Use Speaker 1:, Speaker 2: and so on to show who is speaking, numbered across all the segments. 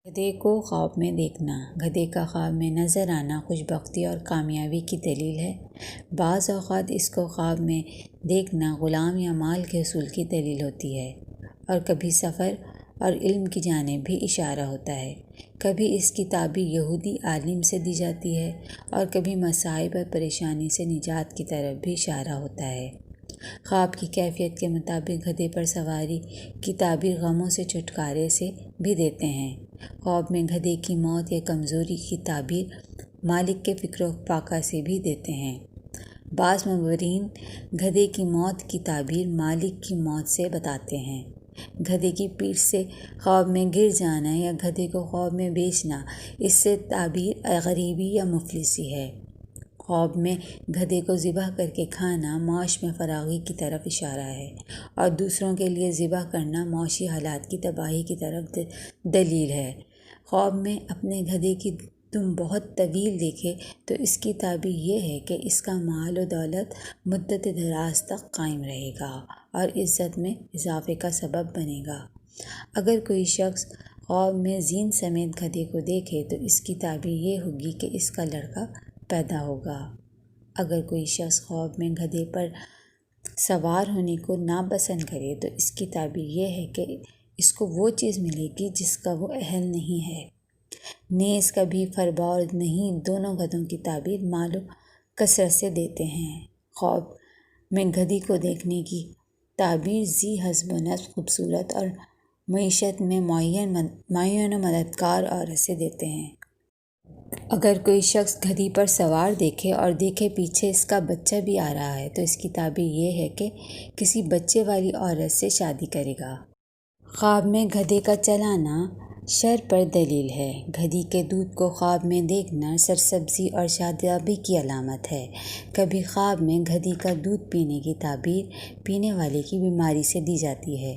Speaker 1: گدھے کو خواب میں دیکھنا۔ گدھے کا خواب میں نظر آنا خوشبختی اور کامیابی کی دلیل ہے۔ بعض اوقات اس کو خواب میں دیکھنا غلام یا مال کے حصول کی دلیل ہوتی ہے، اور کبھی سفر اور علم کی جانب بھی اشارہ ہوتا ہے۔ کبھی اس کی تعبیر یہودی عالم سے دی جاتی ہے، اور کبھی مصائب اور پریشانی سے نجات کی طرف بھی اشارہ ہوتا ہے۔ خواب کی کیفیت کے مطابق گدھے پر سواری کی تعبیر غموں سے چھٹکارے سے بھی دیتے ہیں۔ خواب میں گدھے کی موت یا کمزوری کی تعبیر مالک کے فکر و فاقہ سے بھی دیتے ہیں۔ بعض مبصرین گدھے کی موت کی تعبیر مالک کی موت سے بتاتے ہیں۔ گدھے کی پیٹھ سے خواب میں گر جانا یا گدھے کو خواب میں بیچنا، اس سے تعبیر غریبی یا مفلسی ہے۔ خواب میں گدھے کو ذبح کر کے کھانا معاش میں فراغی کی طرف اشارہ ہے، اور دوسروں کے لیے ذبح کرنا معاشی حالات کی تباہی کی طرف دلیل ہے۔ خواب میں اپنے گدھے کی دم بہت طویل دیکھے تو اس کی تعبیر یہ ہے کہ اس کا مال و دولت مدت دراز تک قائم رہے گا اور عزت میں اضافے کا سبب بنے گا۔ اگر کوئی شخص خواب میں زین سمیت گدھے کو دیکھے تو اس کی تعبیر یہ ہوگی کہ اس کا لڑکا پیدا ہوگا۔ اگر کوئی شخص خواب میں گدھے پر سوار ہونے کو ناپسند کرے تو اس کی تعبیر یہ ہے کہ اس کو وہ چیز ملے گی جس کا وہ اہل نہیں ہے۔ نیز کبھی فربور نہیں دونوں گدھوں کی تعبیر مال و کثرت سے دیتے ہیں۔ خواب میں گدھی کو دیکھنے کی تعبیر ذی حسب و نسب، خوبصورت اور معیشت میں معین و مددگار عورت سے دیتے ہیں۔ اگر کوئی شخص گدھی پر سوار دیکھے اور دیکھے پیچھے اس کا بچہ بھی آ رہا ہے تو اس کی تعبیر یہ ہے کہ کسی بچے والی عورت سے شادی کرے گا۔ خواب میں گدھے کا چلانا شر پر دلیل ہے۔ گدھی کے دودھ کو خواب میں دیکھنا سرسبزی اور شادابی کی علامت ہے۔ کبھی خواب میں گدھی کا دودھ پینے کی تعبیر پینے والے کی بیماری سے دی جاتی ہے۔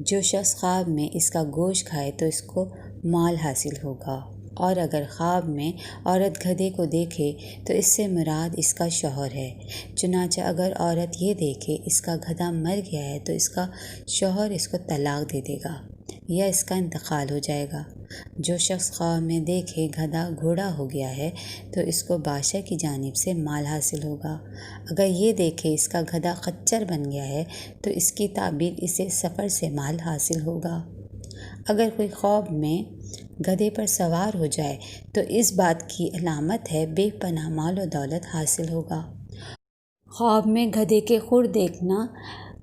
Speaker 1: جو شخص خواب میں اس کا گوشت کھائے تو اس کو مال حاصل ہوگا، اور اگر خواب میں عورت گدھے کو دیکھے تو اس سے مراد اس کا شوہر ہے۔ چنانچہ اگر عورت یہ دیکھے اس کا گدھا مر گیا ہے تو اس کا شوہر اس کو طلاق دے دے گا یا اس کا انتقال ہو جائے گا۔ جو شخص خواب میں دیکھے گدھا گھوڑا ہو گیا ہے تو اس کو بادشاہ کی جانب سے مال حاصل ہوگا۔ اگر یہ دیکھے اس کا گدھا خچر بن گیا ہے تو اس کی تعبیر اسے سفر سے مال حاصل ہوگا۔ اگر کوئی خواب میں گدھے پر سوار ہو جائے تو اس بات کی علامت ہے بے پناہ مال و دولت حاصل ہوگا۔ خواب میں گدھے کے کھر دیکھنا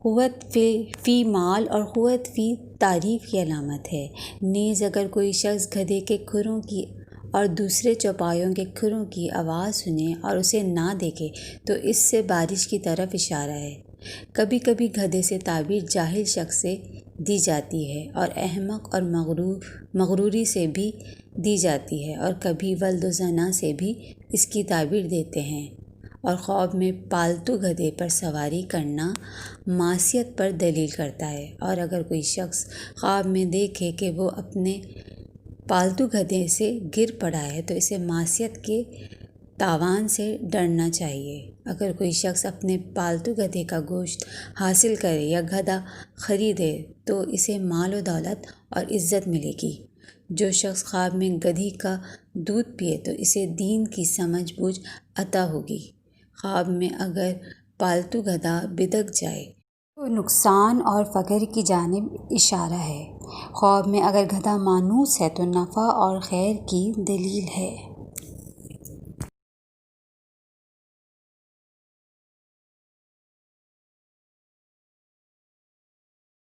Speaker 1: قوت فی مال اور قوت فی تعریف کی علامت ہے۔ نیز اگر کوئی شخص گدھے کے کھروں کی اور دوسرے چوپایوں کے کھروں کی آواز سنے اور اسے نہ دیکھے تو اس سے بارش کی طرف اشارہ ہے۔ کبھی کبھی گدھے سے تعبیر جاہل شخص سے دی جاتی ہے اور احمق اور مغروری سے بھی دی جاتی ہے، اور کبھی ولد و زنا سے بھی اس کی تعبیر دیتے ہیں۔ اور خواب میں پالتو گدھے پر سواری کرنا معصیت پر دلیل کرتا ہے، اور اگر کوئی شخص خواب میں دیکھے کہ وہ اپنے پالتو گدھے سے گر پڑا ہے تو اسے معصیت کے تاوان سے ڈرنا چاہیے۔ اگر کوئی شخص اپنے پالتو گدھے کا گوشت حاصل کرے یا گدھا خریدے تو اسے مال و دولت اور عزت ملے گی۔ جو شخص خواب میں گدھی کا دودھ پیے تو اسے دین کی سمجھ بوجھ عطا ہوگی۔ خواب میں اگر پالتو گدھا بدک جائے تو نقصان اور فقر کی جانب اشارہ ہے۔ خواب میں اگر گدھا مانوس ہے تو نفع اور خیر کی دلیل ہے۔